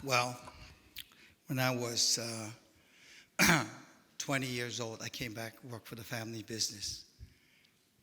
Well, when I was 20 years old, I came back, worked for the family business.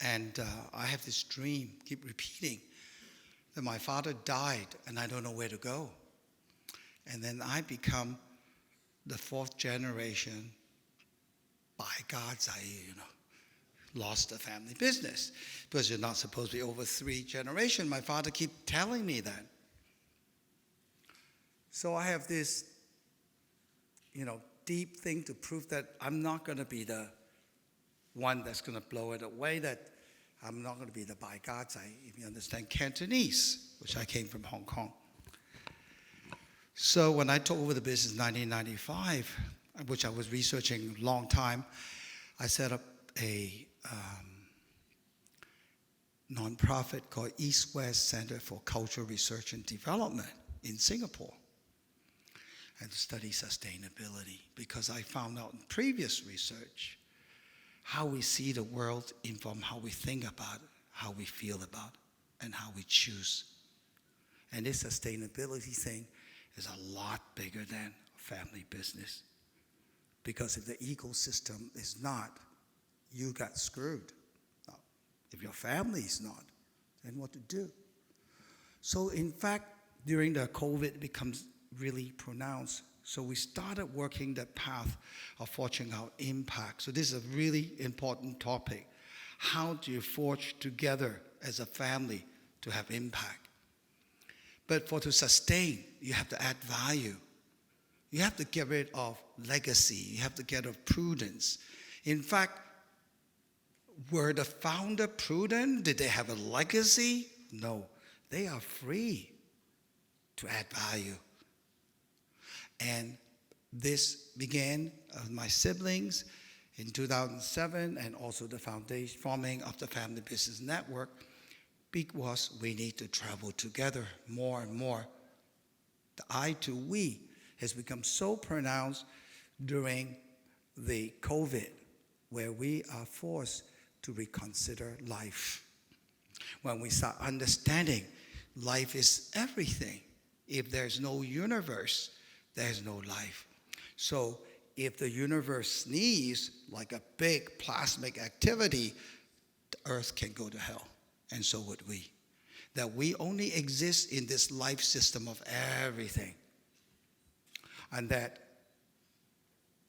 And I have this dream, keep repeating, that my father died and I don't know where to go. And then I become the fourth generation, by God's eye, lost the family business. Because you're not supposed to be over 3 generations. My father keep telling me that. So I have this, deep thing to prove that I'm not going to be the one that's going to blow it away, that I'm not going to be the by God's eye, if you understand Cantonese, which I came from Hong Kong. So when I took over the business in 1995, which I was researching a long time, I set up a nonprofit called East-West Center for Cultural Research and Development in Singapore, and to study sustainability, because I found out in previous research how we see the world informs how we think about it, how we feel about it, and how we choose. And this sustainability thing is a lot bigger than family business. Because if the ecosystem is not, you got screwed. Now, if your family is not, then what to do? So in fact, during the COVID, it becomes really pronounced. So we started working the path of forging our impact. So this is a really important topic. How do you forge together as a family to have impact? But to sustain, you have to add value. You have to get rid of legacy. You have to get rid of prudence. In fact, were the founder prudent? Did they have a legacy? No. They are free to add value. And this began with my siblings in 2007, and also the foundation forming of the Family Business Network, because we need to travel together more and more. The I to we has become so pronounced during the COVID, where we are forced to reconsider life. When we start understanding life is everything. If there's no universe, there's no life. So if the universe sneezes like a big plasmic activity, the earth can go to hell, and so would we. That we only exist in this life system of everything. And that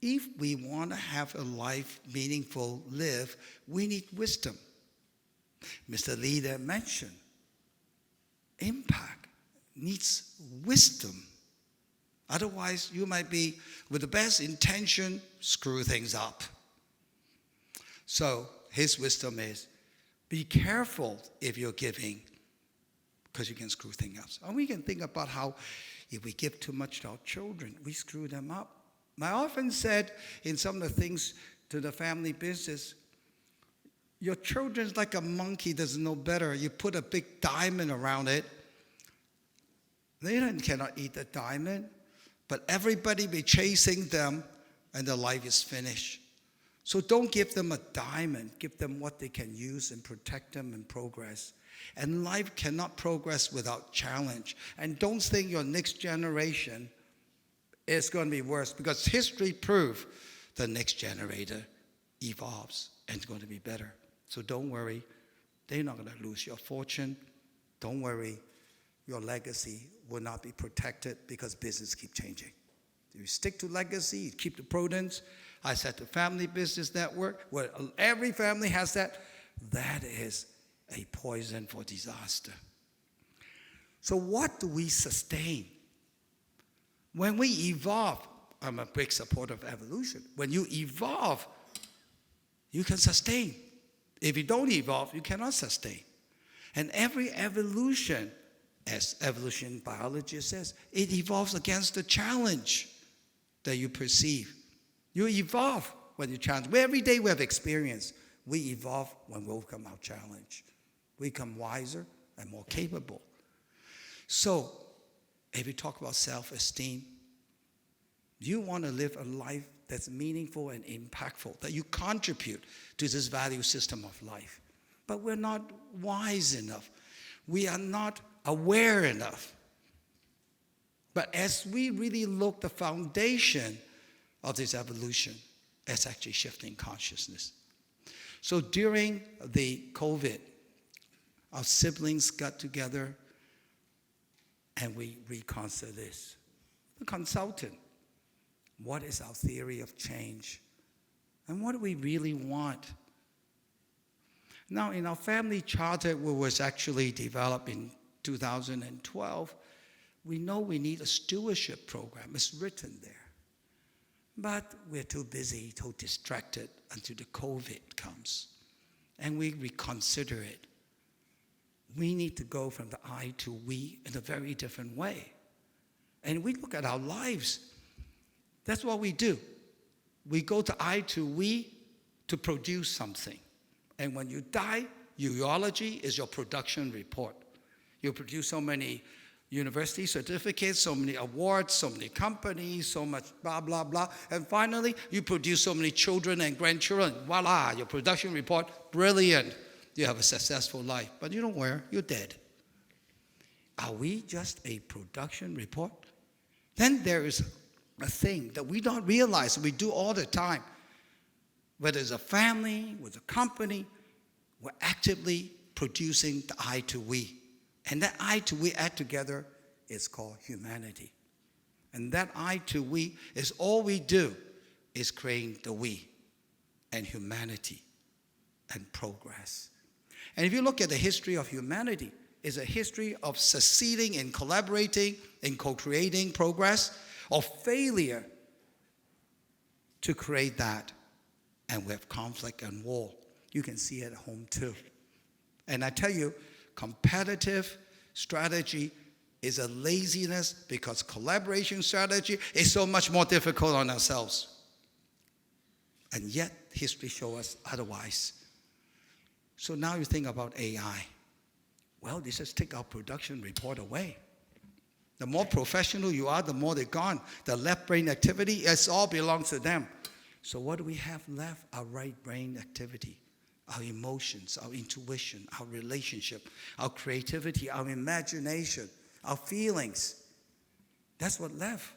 if we want to have a life meaningful live, we need wisdom. Mr. Lee there mentioned, impact needs wisdom. Otherwise, you might be, with the best intention, screw things up. So his wisdom is, be careful if you're giving, because you can screw things up. And we can think about how if we give too much to our children, we screw them up. I often said in some of the things to the family business, your children's like a monkey, doesn't know better. You put a big diamond around it. They cannot eat the diamond, but everybody be chasing them, and their life is finished. So don't give them a diamond. Give them what they can use and protect them and progress. And life cannot progress without challenge. And don't think your next generation is going to be worse, because history proves the next generator evolves and it's going to be better. So don't worry. They're not going to lose your fortune. Don't worry. Your legacy will not be protected, because business keep changing. If you stick to legacy, you keep the prudence. I said the Family Business Network, where every family has that, that is a poison for disaster. So what do we sustain? When we evolve, I'm a big supporter of evolution. When you evolve, you can sustain. If you don't evolve, you cannot sustain. And every evolution, as evolution biology says, it evolves against the challenge that you perceive. You evolve when you challenge. Every day we have experience. We evolve when we overcome our challenge. We become wiser and more capable. So, if you talk about self-esteem, you want to live a life that's meaningful and impactful, that you contribute to this value system of life. But we're not wise enough. We are not aware enough. But as we really look, the foundation of this evolution is actually shifting consciousness. So during the COVID, our siblings got together and we reconsidered this. The consultant, what is our theory of change? And what do we really want? Now, in our family charter, which was actually developed in 2012, we know we need a stewardship program. It's written there. But we're too busy, too distracted until the COVID comes. And we reconsider it. We need to go from the I to we in a very different way. And we look at our lives. That's what we do. We go to I to we to produce something. And when you die, eulogy is your production report. You produce so many university certificates, so many awards, so many companies, so much blah, blah, blah. And finally, you produce so many children and grandchildren. Voila, your production report, brilliant. You have a successful life. But you don't worry, you're dead. Are we just a production report? Then there is a thing that we don't realize we do all the time. Whether it's a family, with a company, we're actively producing the I to we. And that I to we add together is called humanity. And that I to we is all we do is creating the we and humanity and progress. And if you look at the history of humanity, it's a history of succeeding in collaborating, in co-creating progress, or failure to create that. And we have conflict and war. You can see it at home too. And I tell you, competitive strategy is a laziness because collaboration strategy is so much more difficult on ourselves. And yet, history shows us otherwise. So now you think about AI. Well, they just take our production report away. The more professional you are, the more they're gone. The left brain activity, it all belongs to them. So what do we have left? Our right brain activity, our emotions, our intuition, our relationship, our creativity, our imagination, our feelings. That's what left.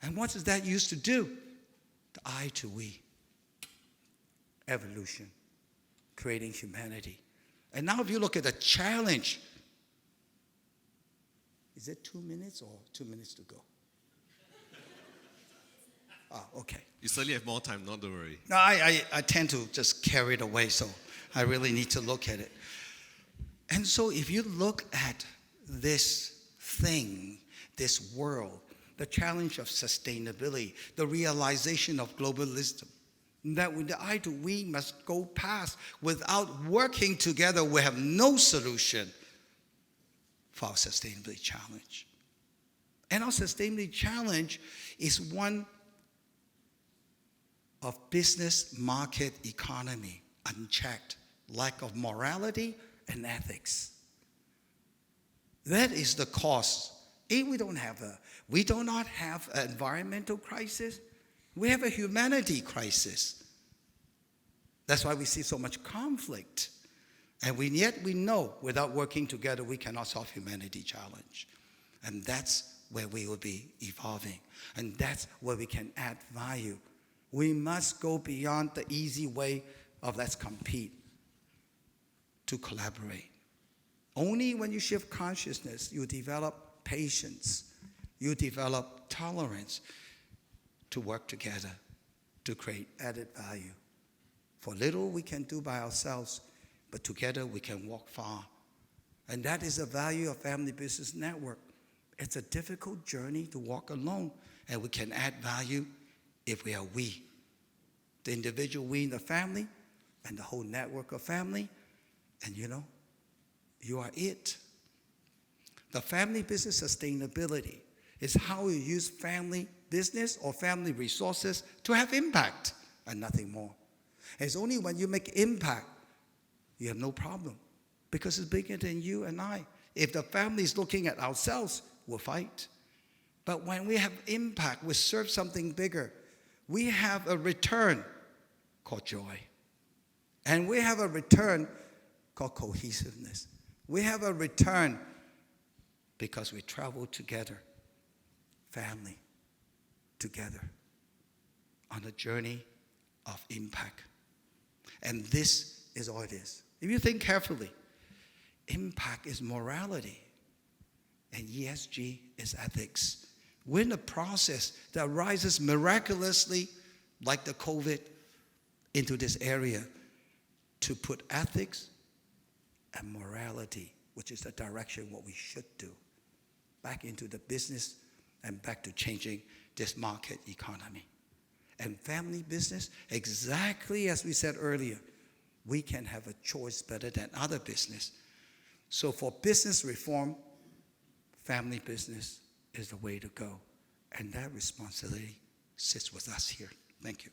And what does that used to do? The I to we. Evolution. Creating humanity. And now if you look at the challenge, is it 2 minutes or 2 minutes to go? Okay. You certainly have more time, not to worry. No, I tend to just carry it away, so I really need to look at it. And so if you look at this thing, this world, the challenge of sustainability, the realization of globalism, that with the I to we must go past. Without working together, we have no solution for our sustainability challenge. And our sustainability challenge is one of business market economy, unchecked, lack of morality and ethics. That is the cause. If we do not have an environmental crisis, we have a humanity crisis. That's why we see so much conflict. And yet we know without working together, we cannot solve humanity challenge. And that's where we will be evolving. And that's where we can add value. We must go beyond the easy way of let's compete to collaborate. Only when you shift consciousness, you develop patience, you develop tolerance to work together to create added value. For little we can do by ourselves, but together we can walk far. And that is the value of Family Business Network. It's a difficult journey to walk alone, and we can add value if we are we. The individual we in the family and the whole network of family, and you are it. The family business sustainability is how you use family business or family resources to have impact and nothing more. It's only when you make impact, you have no problem because it's bigger than you and I. If the family is looking at ourselves, we'll fight. But when we have impact, we serve something bigger. We have a return called joy. And we have a return called cohesiveness. We have a return because we travel together. family together on a journey of impact. And this is all it is. If you think carefully, impact is morality, and ESG is ethics. We're in a process that arises miraculously, like the COVID, into this area to put ethics and morality, which is the direction what we should do, back into the business and back to changing this market economy. And family business, exactly as we said earlier, we can have a choice better than other business. So for business reform, family business is the way to go. And that responsibility sits with us here. Thank you.